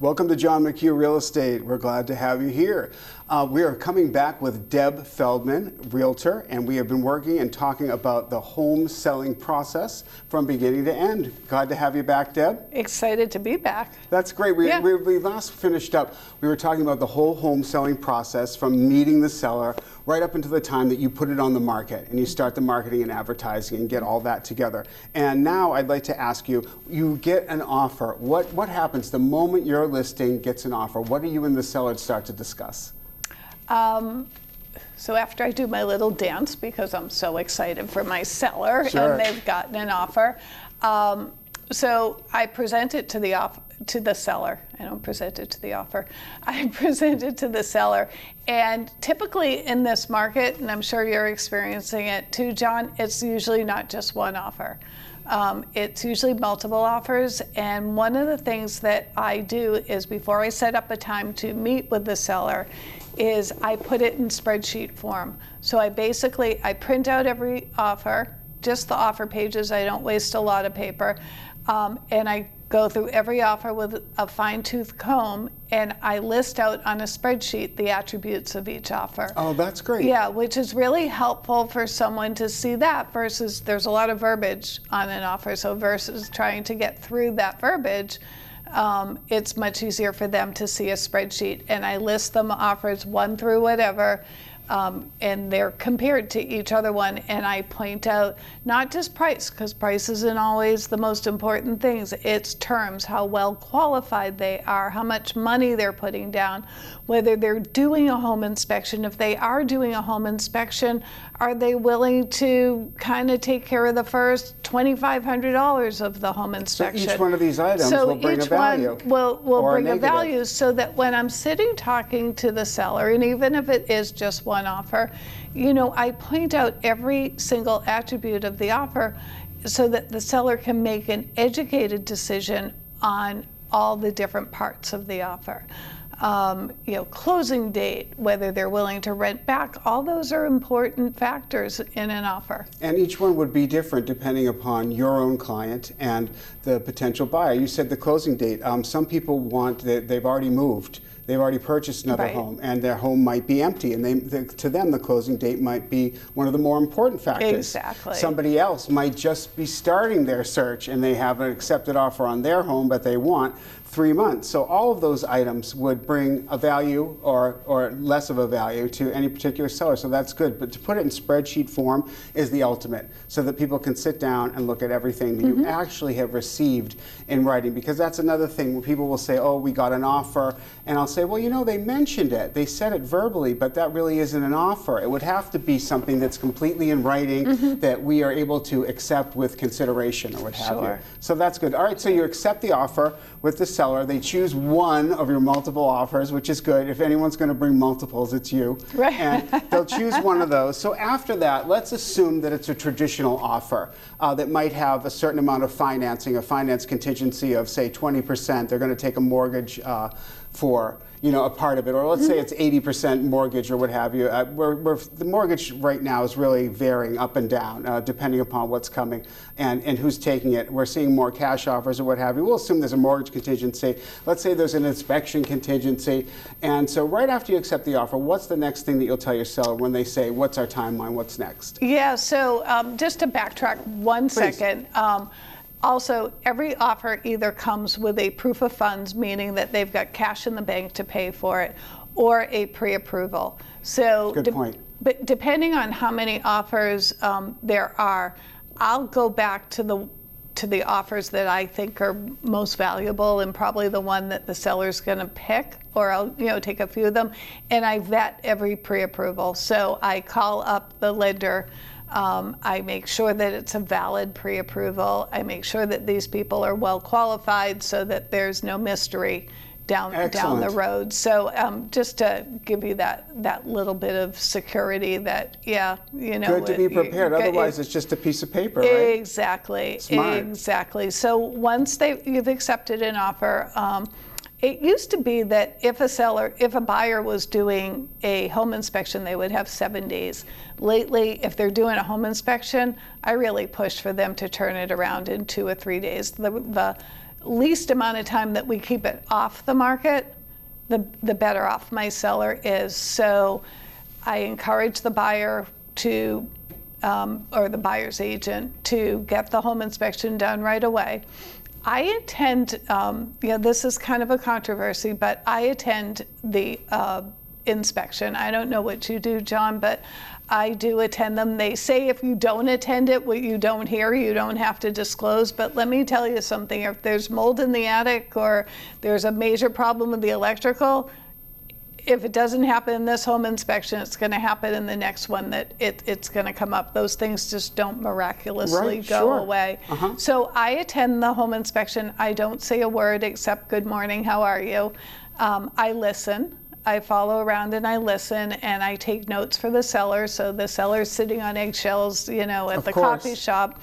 Welcome to John McHugh Real Estate. We're glad to have you here. We are coming back with Deb Feldman, Realtor, and we have been working and talking about the home selling process from beginning to end. Glad to have you back, Deb. Excited to be back. That's great. We last finished up, we were talking about the whole home selling process from meeting the seller right up until the time that you put it on the market and you start the marketing and advertising and get all that together. And now I'd like to ask you, you get an offer. What happens the moment your listing gets an offer? What do you and the seller start to discuss? So after I do my little dance, because I'm so excited for my seller, Sure. and they've gotten an offer, so I present it to the seller. I don't present it to the offer. I present it to the seller. And typically in this market, and I'm sure you're experiencing it too, John, it's usually not just one offer. It's usually multiple offers. And one of the things that I do is before I set up a time to meet with the seller is I put it in spreadsheet form. So I print out every offer, just the offer pages. I don't waste a lot of paper. And I go through every offer with a fine-tooth comb, and I list out on a spreadsheet the attributes of each offer. Oh, that's great. Yeah, which is really helpful for someone to see that versus there's a lot of verbiage on an offer. So versus trying to get through that verbiage, it's much easier for them to see a spreadsheet. And I list them offers 1 through whatever. And they're compared to each other one, and I point out not just price, because price isn't always the most important things. It's terms, how well qualified they are, how much money they're putting down, whether they're doing a home inspection. If they are doing a home inspection, are they willing to kind of take care of the first $2,500 of the home inspection? So each one of these items will bring a value. Will bring a value, so that when I'm sitting talking to the seller, and even if it is just one offer, I point out every single attribute of the offer so that the seller can make an educated decision on all the different parts of the offer. Closing date, whether they're willing to rent back, all those are important factors in an offer. And each one would be different depending upon your own client and the potential buyer. You said the closing date. Some people they've already moved. They've already purchased another home, and their home might be empty, and to them the closing date might be one of the more important factors. Exactly. Somebody else might just be starting their search, and they have an accepted offer on their home, but they want 3 months. So all of those items would bring a value or less of a value to any particular seller. So that's good. But to put it in spreadsheet form is the ultimate, so that people can sit down and look at everything that you actually have received in writing. Because that's another thing where people will say, oh, we got an offer. And I'll say, well, they mentioned it. They said it verbally, but that really isn't an offer. It would have to be something that's completely in writing that we are able to accept with consideration or what have you. So that's good. All right, so you accept the offer with the seller. They choose one of your multiple offers, which is good. If anyone's going to bring multiples, it's you. Right. And they'll choose one of those. So after that, let's assume that it's a traditional offer that might have a certain amount of financing, a finance contingency of, say, 20%. They're going to take a mortgage for a part of it, or let's say it's 80% mortgage or what have you. The mortgage right now is really varying up and down depending upon what's coming and who's taking it. We're seeing more cash offers or what have you. We'll assume there's a mortgage contingency. Let's say there's an inspection contingency. And so right after you accept the offer, what's the next thing that you'll tell your seller when they say, what's our timeline, what's next? Yeah, so just to backtrack one second. Also, every offer either comes with a proof of funds, meaning that they've got cash in the bank to pay for it, or a pre-approval. So, good point. But depending on how many offers there are, I'll go back to the offers that I think are most valuable and probably the one that the seller's going to pick, or I'll take a few of them, and I vet every pre-approval. So I call up the lender. I make sure that it's a valid pre-approval. I make sure that these people are well qualified so that there's no mystery down the road. So just to give you that little bit of security that, Good to be prepared. Otherwise, it's just a piece of paper, right? Exactly. Smart. Exactly. So once you've accepted an offer, it used to be that if a buyer was doing a home inspection, they would have 7 days. Lately, if they're doing a home inspection, I really push for them to turn it around in 2 or 3 days. The least amount of time that we keep it off the market, the better off my seller is. So I encourage the buyer to, or the buyer's agent, to get the home inspection done right away. I attend, this is kind of a controversy, but I attend the inspection. I don't know what you do, John, but I do attend them. They say if you don't attend it, what you don't hear, you don't have to disclose. But let me tell you something. If there's mold in the attic or there's a major problem with the electrical, if it doesn't happen in this home inspection, it's going to happen in the next one that it's going to come up. Those things just don't miraculously go away. So I attend the home inspection. I don't say a word except good morning, how are you? I listen. I follow around and I listen and I take notes for the seller. So the seller's sitting on eggshells, at the coffee shop.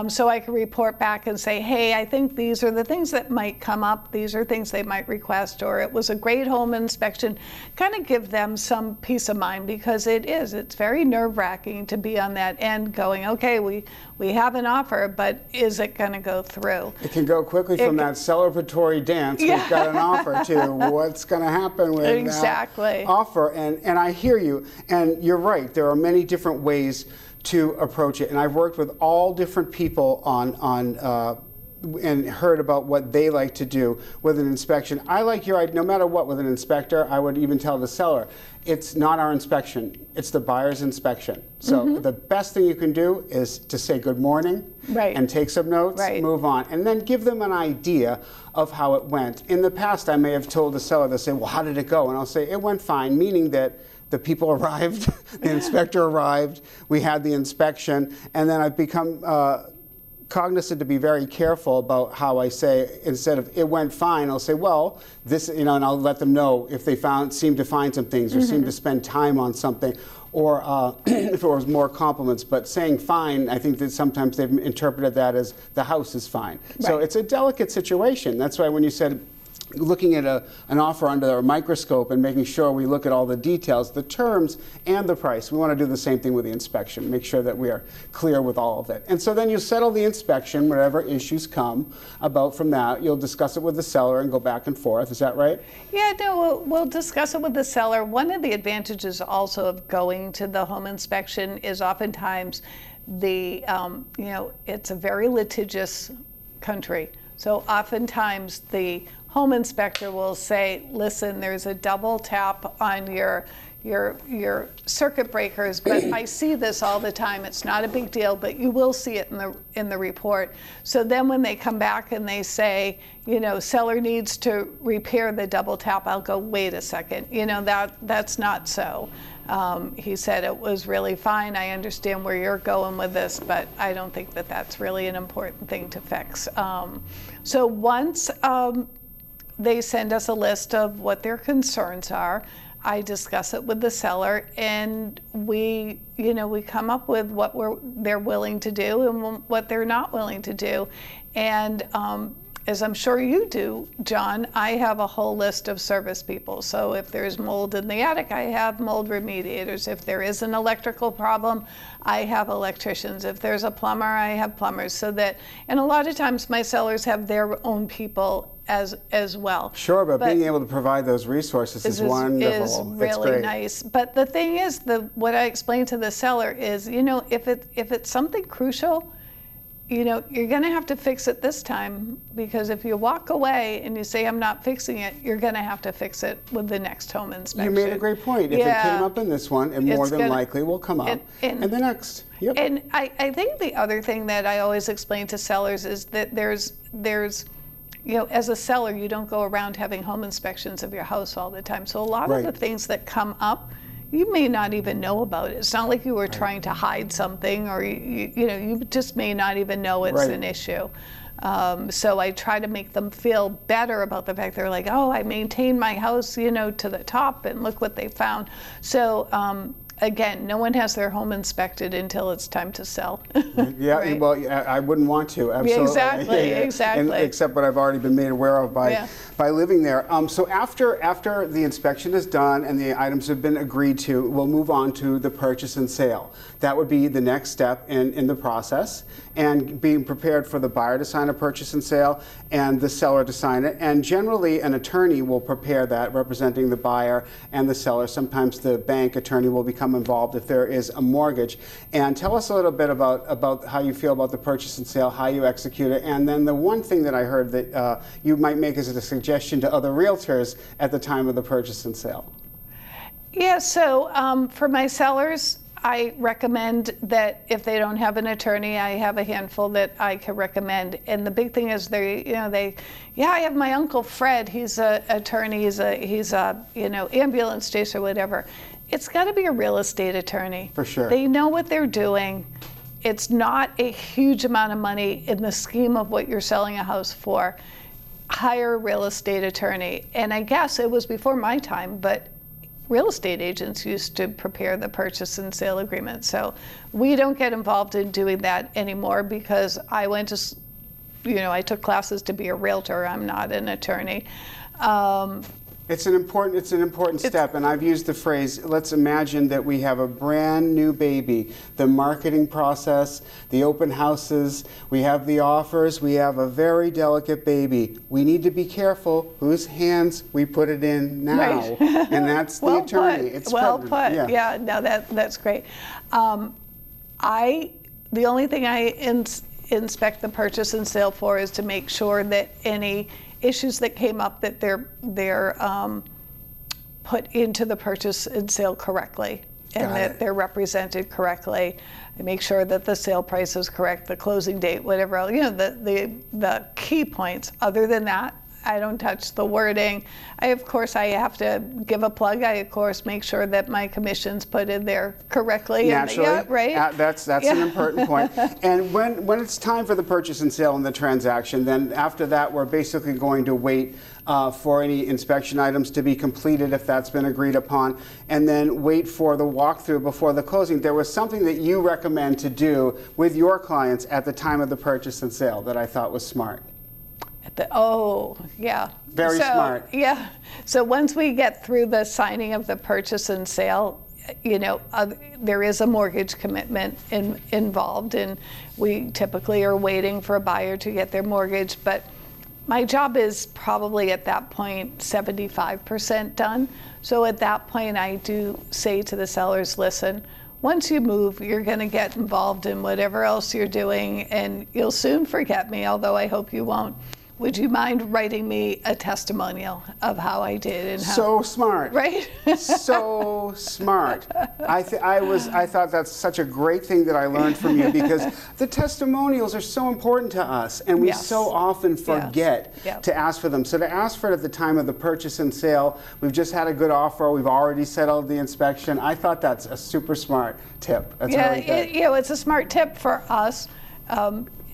So I can report back and say, hey, I think these are the things that might come up. These are things they might request, or it was a great home inspection. Kind of give them some peace of mind, because it's very nerve-wracking to be on that end going, okay, we have an offer, but is it going to go through? It can go quickly from that celebratory dance, we've got an offer, to what's going to happen with that offer. And I hear you, and you're right. There are many different ways to approach it, and I've worked with all different people and heard about what they like to do with an inspection. I like your idea. No matter what, with an inspector, I would even tell the seller, it's not our inspection, it's the buyer's inspection. So the best thing you can do is to say good morning, and take some notes, move on, and then give them an idea of how it went. In the past, I may have told the seller, they'll say, well, how did it go? And I'll say, it went fine, meaning that the people arrived, the inspector arrived, we had the inspection, and then I've become cognizant to be very careful about how I say, instead of it went fine, I'll say, well, this, and I'll let them know if they seem to find some things or seem to spend time on something, or if it was more compliments. But saying fine, I think that sometimes they've interpreted that as the house is fine. So it's a delicate situation. That's why when you said looking at an offer under a microscope and making sure we look at all the details, the terms, and the price. We want to do the same thing with the inspection, make sure that we are clear with all of it. And so then you settle the inspection, whatever issues come about from that. You'll discuss it with the seller and go back and forth. Is that right? Yeah, no, we'll discuss it with the seller. One of the advantages also of going to the home inspection is oftentimes it's a very litigious country. So oftentimes the home inspector will say, listen, there's a double tap on your circuit breakers, but I see this all the time. It's not a big deal, but you will see it in the report. So then when they come back and they say, seller needs to repair the double tap, I'll go, wait a second, that's not so. He said it was really fine. I understand where you're going with this, but I don't think that that's really an important thing to fix. So once they send us a list of what their concerns are, I discuss it with the seller, and we come up with what they're willing to do and what they're not willing to do. And as I'm sure you do, John, I have a whole list of service people. So if there's mold in the attic, I have mold remediators. If there is an electrical problem, I have electricians. If there's a plumber, I have plumbers. And a lot of times my sellers have their own people as well. Sure, but being able to provide those resources is wonderful. Is really nice. But the thing is, what I explain to the seller is, if it's something crucial, you're going to have to fix it this time, because if you walk away and you say, I'm not fixing it, you're going to have to fix it with the next home inspection. You made a great point. If it came up in this one, it more than likely will come up in the next. Yep. And I think the other thing that I always explain to sellers is that there's as a seller, you don't go around having home inspections of your house all the time. So a lot of the things that come up, you may not even know about it. It's not like you were trying to hide something, or you just may not even know it's an issue. So I try to make them feel better about the fact they're like, oh, I maintained my house, to the top, and look what they found. So again, no one has their home inspected until it's time to sell. Yeah, Right. well, yeah, I wouldn't want to, absolutely. Exactly, Yeah. exactly. Except what I've already been made aware of by living there. So after the inspection is done and the items have been agreed to, we'll move on to the purchase and sale. That would be the next step in the process, and being prepared for the buyer to sign a purchase and sale and the seller to sign it. And generally, an attorney will prepare that, representing the buyer and the seller. Sometimes the bank attorney will become involved if there is a mortgage. And tell us a little bit about how you feel about the purchase and sale, how you execute it, and then the one thing that I heard that you might make as a suggestion to other realtors at the time of the purchase and sale. Yeah, so for my sellers, I recommend that if they don't have an attorney, I have a handful that I can recommend. And the big thing is I have my Uncle Fred, he's an attorney, he's a ambulance chaser or whatever. It's got to be a real estate attorney. For sure. They know what they're doing. It's not a huge amount of money in the scheme of what you're selling a house for. Hire a real estate attorney. And I guess it was before my time, but real estate agents used to prepare the purchase and sale agreement. So we don't get involved in doing that anymore because I went to, I took classes to be a realtor. I'm not an attorney. It's an important step, and I've used the phrase, let's imagine that we have a brand new baby. The marketing process, the open houses, we have the offers, we have a very delicate baby. We need to be careful whose hands we put it in now, Right. and that's the attorney. It's well put. Yeah, no, that's great. The only thing I inspect the purchase and sale for is to make sure that any issues that came up that they're put into the purchase and sale correctly, and that they're represented correctly. I make sure that the sale price is correct, the closing date, whatever else, the key points. Other than that, I don't touch the wording. I have to give a plug. I, of course, make sure that my commission's put in there correctly. Naturally. Right? That's an important point. And when it's time for the purchase and sale and the transaction, then after that, we're basically going to wait for any inspection items to be completed if that's been agreed upon, and then wait for the walkthrough before the closing. There was something that you recommend to do with your clients at the time of the purchase and sale that I thought was smart. Very smart. Yeah. So once we get through the signing of the purchase and sale, there is a mortgage commitment involved, and we typically are waiting for a buyer to get their mortgage. But my job is probably at that point 75% done. So at that point, I do say to the sellers, listen, once you move, you're going to get involved in whatever else you're doing, and you'll soon forget me, although I hope you won't. Would you mind writing me a testimonial of how I did and how? So smart, right? So smart. I thought that's such a great thing that I learned from you, because the testimonials are so important to us, and we so often forget to ask for them. So to ask for it at the time of the purchase and sale, we've just had a good offer, we've already settled the inspection. I thought that's a super smart tip. That's really good. It's a smart tip for us.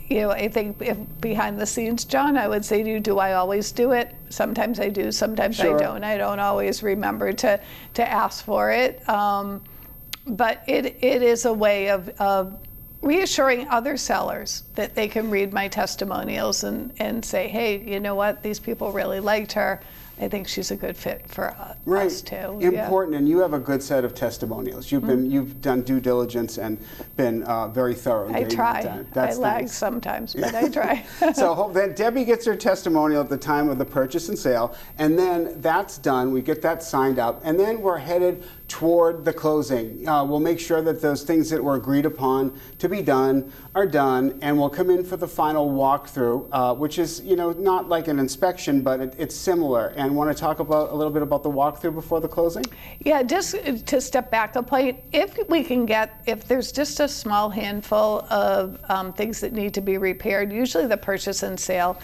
I think if behind the scenes, John, I would say to you, do I always do it? Sometimes I do, sometimes I don't. I don't always remember to ask for it. But it is a way of reassuring other sellers that they can read my testimonials and say, hey, you know what, these people really liked her. I think she's a good fit for us too. Important, and you have a good set of testimonials. You've done due diligence and been very thorough. I try. I lag sometimes, but I try. So then Debbie gets her testimonial at the time of the purchase and sale, and then that's done. We get that signed up, and then we're headed toward the closing. We'll make sure that those things that were agreed upon to be done are done, and we'll come in for the final walkthrough, which is not like an inspection, but it's similar. And want to talk a little bit about the walkthrough before the closing? Yeah, just to step back a point, if there's just a small handful of things that need to be repaired, usually the purchase and sale,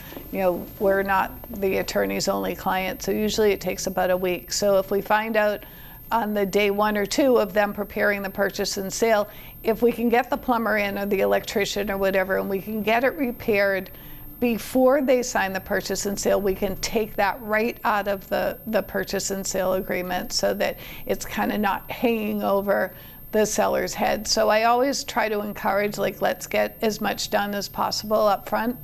we're not the attorney's only client, so usually it takes about a week. So if we find out on the day 1 or 2 of them preparing the purchase and sale, if we can get the plumber in or the electrician or whatever, and we can get it repaired before they sign the purchase and sale, we can take that right out of the purchase and sale agreement, so that it's kind of not hanging over the seller's head. So I always try to encourage, like, let's get as much done as possible up front.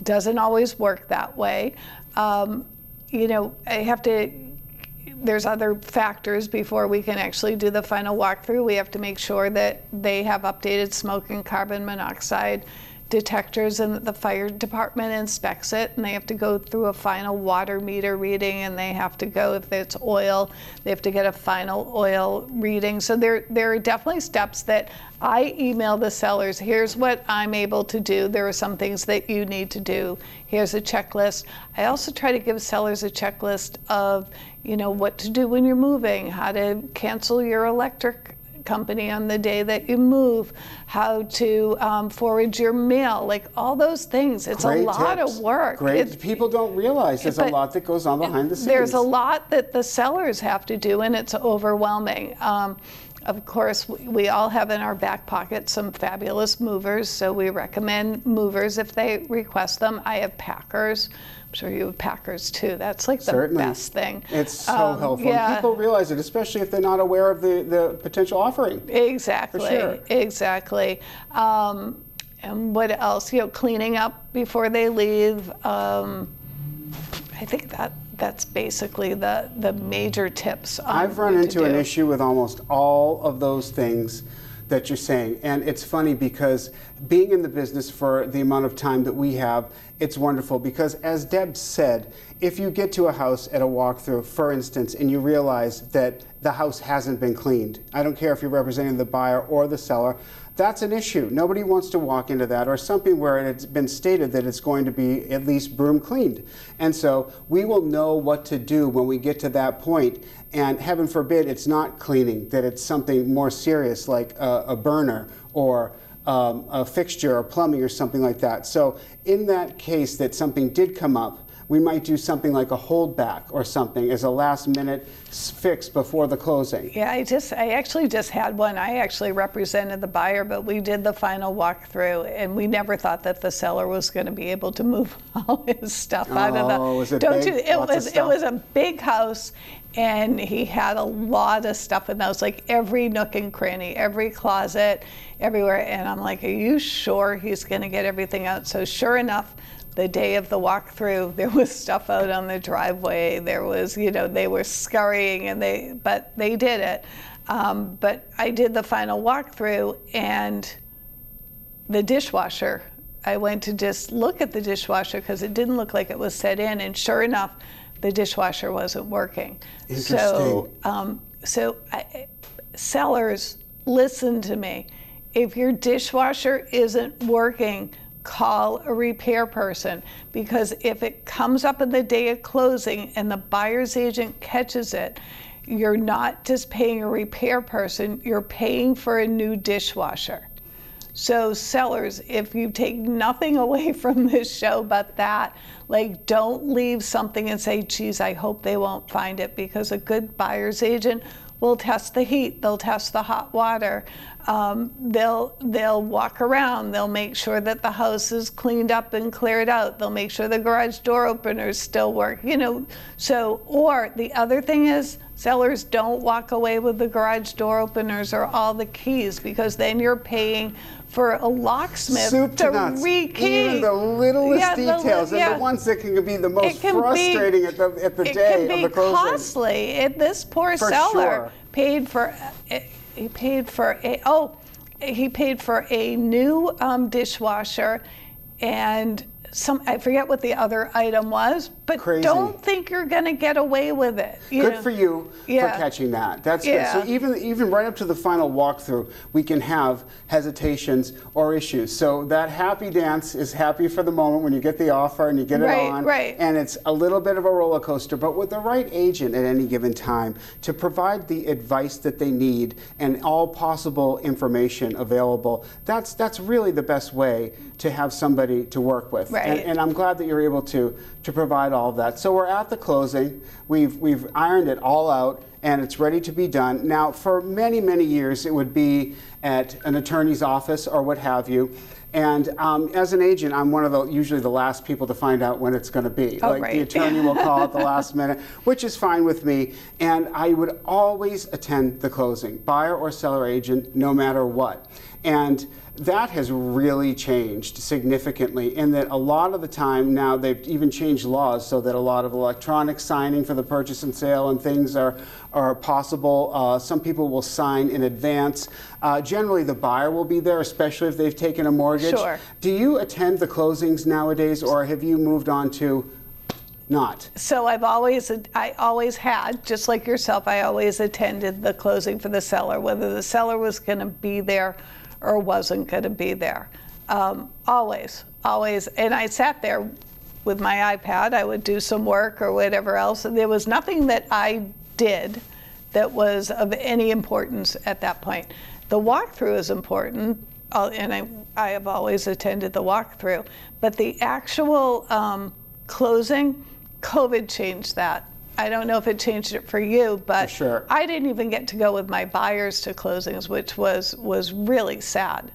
Doesn't always work that way. You know, there's other factors before we can actually do the final walkthrough. We have to make sure that they have updated smoke and carbon monoxide detectors and that the fire department inspects it, and they have to go through a final water meter reading, and they have to go, if it's oil, they have to get a final oil reading. So there are definitely steps that I email the sellers. Here's what I'm able to do. There are some things that you need to do. Here's a checklist. I also try to give sellers a checklist of, you know, what to do when you're moving, how to cancel your electric company on the day that you move, how to forward your mail, like all those things. It's Great a lot tips. of work. Great. People don't realize there's a lot that goes on behind the scenes. There's a lot that the sellers have to do, and it's overwhelming. Of course, we all have in our back pocket some fabulous movers, so we recommend movers if they request them. I have packers. I'm sure you have packers too. That's like the best thing. It's so helpful. Yeah. And people realize it, especially if they're not aware of the potential offering. Exactly. For sure. Exactly. And what else? You know, cleaning up before they leave. I think that's basically the major tips. I've run into an issue with almost all of those things that you're saying. And it's funny because being in the business for the amount of time that we have, it's wonderful because, as Deb said, if you get to a house at a walkthrough, for instance, and you realize that the house hasn't been cleaned, I don't care if you're representing the buyer or the seller, that's an issue. Nobody wants to walk into that, or something where it's been stated that it's going to be at least broom cleaned. And so we will know what to do when we get to that point. And heaven forbid it's not cleaning, that it's something more serious like a burner or a fixture or plumbing or something like that. So in that case that something did come up, we might do something like a holdback or something as a last minute fix before the closing. Yeah, I actually just had one. I actually represented the buyer, but we did the final walkthrough, and we never thought that the seller was going to be able to move all his stuff out of the. Was it don't big? you? It was a big house, and he had a lot of stuff in those, like every nook and cranny, every closet, everywhere. And I'm like, are you sure he's going to get everything out? So sure enough, the day of the walkthrough, there was stuff out on the driveway. There was, you know, they were scurrying, but they did it. But I did the final walkthrough, and the dishwasher, I went to just look at the dishwasher because it didn't look like it was set in, and sure enough, the dishwasher wasn't working. Interesting. So sellers, listen to me. If your dishwasher isn't working, call a repair person, because if it comes up in the day of closing and the buyer's agent catches it, you're not just paying a repair person, you're paying for a new dishwasher. So sellers, if you take nothing away from this show but that, like, don't leave something and say, geez, I hope they won't find it, because a good buyer's agent will test the heat, they'll test the hot water, they'll walk around, they'll make sure that the house is cleaned up and cleared out, they'll make sure the garage door openers still work, you know. So, or the other thing is, sellers, don't walk away with the garage door openers or all the keys, because then you're paying for a locksmith to rekey. Even the littlest details, and the ones that can be the most frustrating at the day of the closing. It can be costly. This poor seller paid for. He paid for a new dishwasher, and I forget what the other item was, but Crazy. Don't think you're going to get away with it. Good for you for catching that. That's good. So even right up to the final walkthrough, we can have hesitations or issues. So that happy dance is happy for the moment when you get the offer and you get it on, and it's a little bit of a roller coaster, but with the right agent at any given time to provide the advice that they need and all possible information available, that's really the best way to have somebody to work with. Right. And I'm glad that you're able to provide all of that. So we're at the closing. We've ironed it all out, and it's ready to be done. Now, for many, many years, it would be at an attorney's office or what have you. And as an agent, I'm one of the usually the last people to find out when it's going to be. Oh, like right. the attorney will call at the last minute, which is fine with me. And I would always attend the closing, buyer or seller agent, no matter what. And that has really changed significantly in that a lot of the time now they've even changed laws so that a lot of electronic signing for the purchase and sale and things are possible. Some people will sign in advance. Generally the buyer will be there, especially if they've taken a mortgage. Sure. Do you attend the closings nowadays, or have you moved on to not? So I always had, just like yourself, I always attended the closing for the seller, whether the seller was going to be there or wasn't going to be there. Always. And I sat there with my iPad. I would do some work or whatever else. And there was nothing that I did that was of any importance at that point. The walkthrough is important, and I have always attended the walkthrough. But the actual closing, COVID changed that. I don't know if it changed it for you, but for sure. I didn't even get to go with my buyers to closings, which was really sad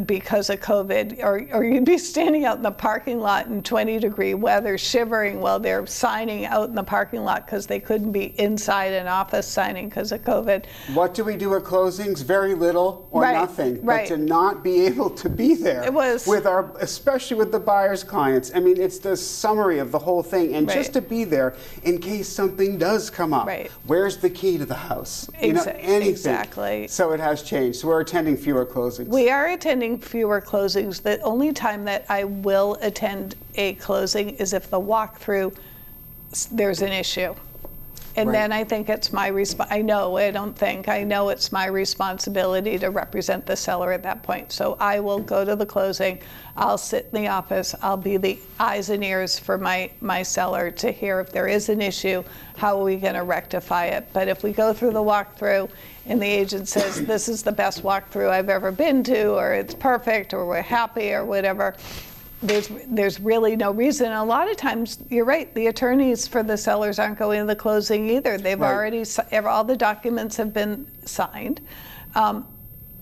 because of COVID. Or you'd be standing out in the parking lot in 20-degree weather, shivering while they're signing out in the parking lot because they couldn't be inside an office signing because of COVID. What do we do at closings? Very little or Right, nothing. right. But to not be able to be there It was- with especially with the buyer's clients. I mean, it's the summary of the whole thing, and Right. just to be there in case something does come up. Right. Where's the key to the house? Anything. Exactly. So it has changed. So we're attending fewer closings. We are attending fewer closings. The only time that I will attend a closing is if the walkthrough, there's an issue. And Right. then I think it's my I know it's my responsibility to represent the seller at that point. So I will go to the closing, I'll sit in the office, I'll be the eyes and ears for my seller to hear if there is an issue, how are we going to rectify it. But if we go through the walkthrough and the agent says, this is the best walkthrough I've ever been to, or it's perfect, or we're happy, or whatever, there's really no reason. A lot of times, you're right, the attorneys for the sellers aren't going to the closing either. They've Right. already, all the documents have been signed.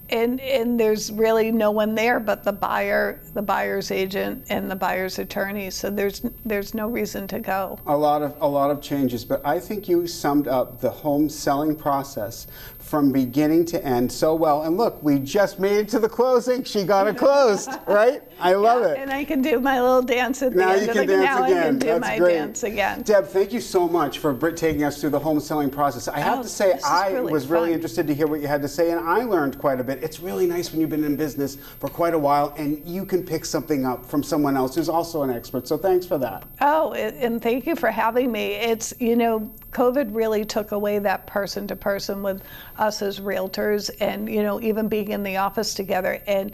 And there's really no one there but the buyer's agent and the buyer's attorney. So there's no reason to go. A lot of changes, but I think you summed up the home selling process from beginning to end so well. And look, we just made it to the closing. She got it closed, right? I love it. And I can do my little dance at the Now end you of can the dance now again. I can do That's my great. dance again. Deb, thank you so much for taking us through the home selling process. I have to say, this is I really was really fun. interested to hear what you had to say, and I learned quite a bit. It's really nice when you've been in business for quite a while and you can pick something up from someone else who's also an expert. So thanks for that. Oh, and thank you for having me. It's, COVID really took away that person to person with us as realtors and, even being in the office together. And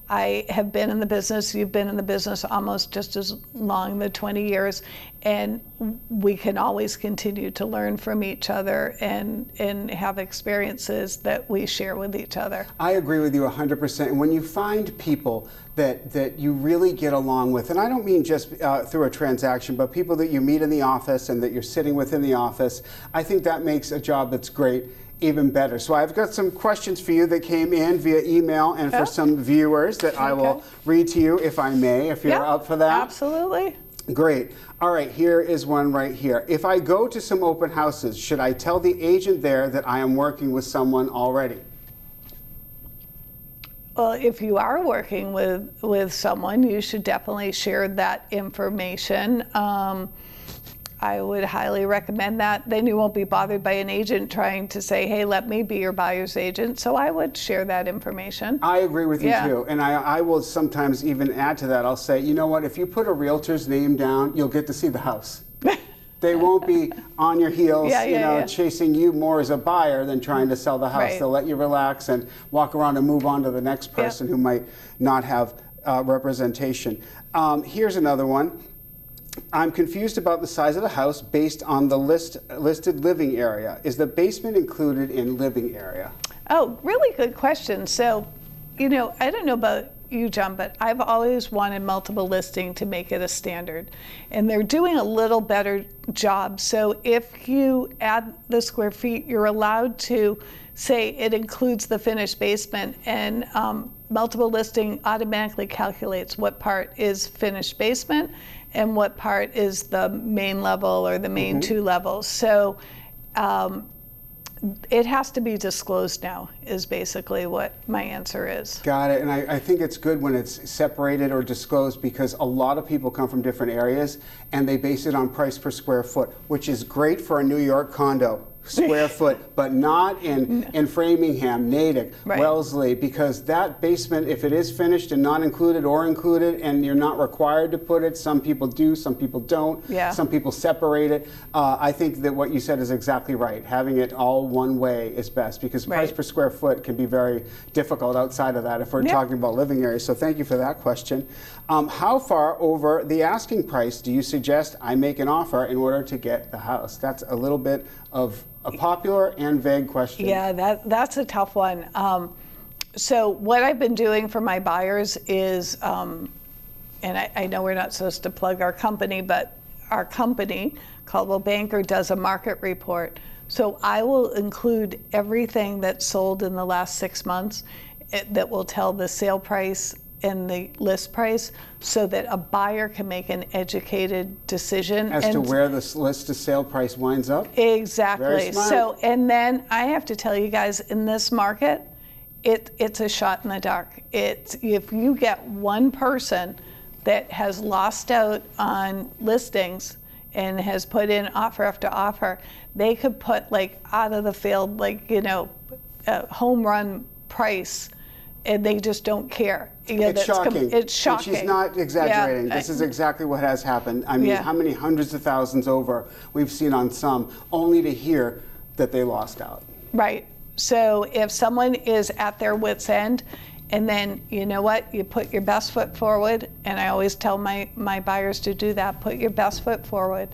I have been in the business, you've been in the business almost just as long, the 20 years, and we can always continue to learn from each other and have experiences that we share with each other. I agree with you 100%. And when you find people that you really get along with, and I don't mean just through a transaction, but people that you meet in the office and that you're sitting with in the office, I think that makes a job that's great even better. So I've got some questions for you that came in via email and for some viewers that I will read to you if I may, if you're up for that. Absolutely. Great. All right, here is one right here. If I go to some open houses, should I tell the agent there that I am working with someone already? Well, if you are working with someone, you should definitely share that information. I would highly recommend that. Then you won't be bothered by an agent trying to say, hey, let me be your buyer's agent. So I would share that information. I agree with you too. And I will sometimes even add to that. I'll say, you know what, if you put a realtor's name down, you'll get to see the house. They won't be on your heels, chasing you more as a buyer than trying to sell the house. Right. They'll let you relax and walk around and move on to the next person who might not have representation. Here's another one. I'm confused about the size of the house based on the listed living area. Is the basement included in living area? Oh, really good question. So, I don't know about you, John, but I've always wanted multiple listing to make it a standard. And they're doing a little better job. So if you add the square feet, you're allowed to say it includes the finished basement, and multiple listing automatically calculates what part is finished basement and what part is the main level or the main two levels. So it has to be disclosed now, is basically what my answer is. Got it. And I think it's good when it's separated or disclosed, because a lot of people come from different areas and they base it on price per square foot, which is great for a New York condo square foot, but not in Framingham, Natick, Wellesley, because that basement, if it is finished and not included or included, and you're not required to put it, some people do, some people don't, some people separate it. I think that what you said is exactly right. Having it all one way is best, because price per square foot can be very difficult outside of that if we're talking about living areas. So thank you for that question. How far over the asking price do you suggest I make an offer in order to get the house? That's a little bit of a popular and vague question. Yeah, that's a tough one. So what I've been doing for my buyers is, and I know we're not supposed to plug our company, but our company, Coldwell Banker, does a market report. So I will include everything that's sold in the last 6 months that will tell the sale price and the list price, so that a buyer can make an educated decision as to where this list to sale price winds up. Exactly. Very smart. So, and then I have to tell you guys, in this market, it's a shot in the dark. If you get one person that has lost out on listings and has put in offer after offer, they could put like out of the field, like, you know, a home run price, and they just don't care. It's shocking. It's shocking. And she's not exaggerating. This is exactly what has happened. I mean, how many hundreds of thousands over we've seen on some, only to hear that they lost out. Right. So if someone is at their wit's end, and then, you know what, you put your best foot forward, and I always tell my buyers to do that, put your best foot forward.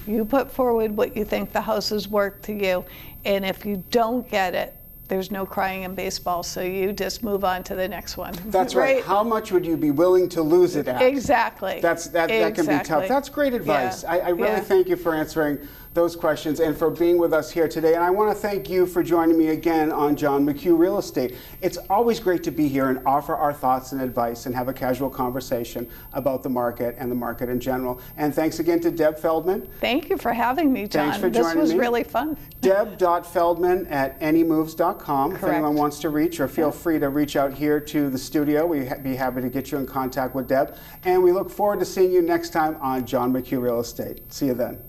You put forward what you think the house is worth to you, and if you don't get it, there's no crying in baseball, so you just move on to the next one. That's right. How much would you be willing to lose it at? Exactly. That can be tough. That's great advice. I really thank you for answering those questions and for being with us here today. And I want to thank you for joining me again on John McHugh Real Estate. It's always great to be here and offer our thoughts and advice and have a casual conversation about the market and the market in general. And thanks again to Deb Feldman. Thank you for having me, John. Thanks for joining me. This was really fun. Deb.feldman@anymoves.com. If anyone wants to reach, or feel free to reach out here to the studio. We'd be happy to get you in contact with Deb. And we look forward to seeing you next time on John McHugh Real Estate. See you then.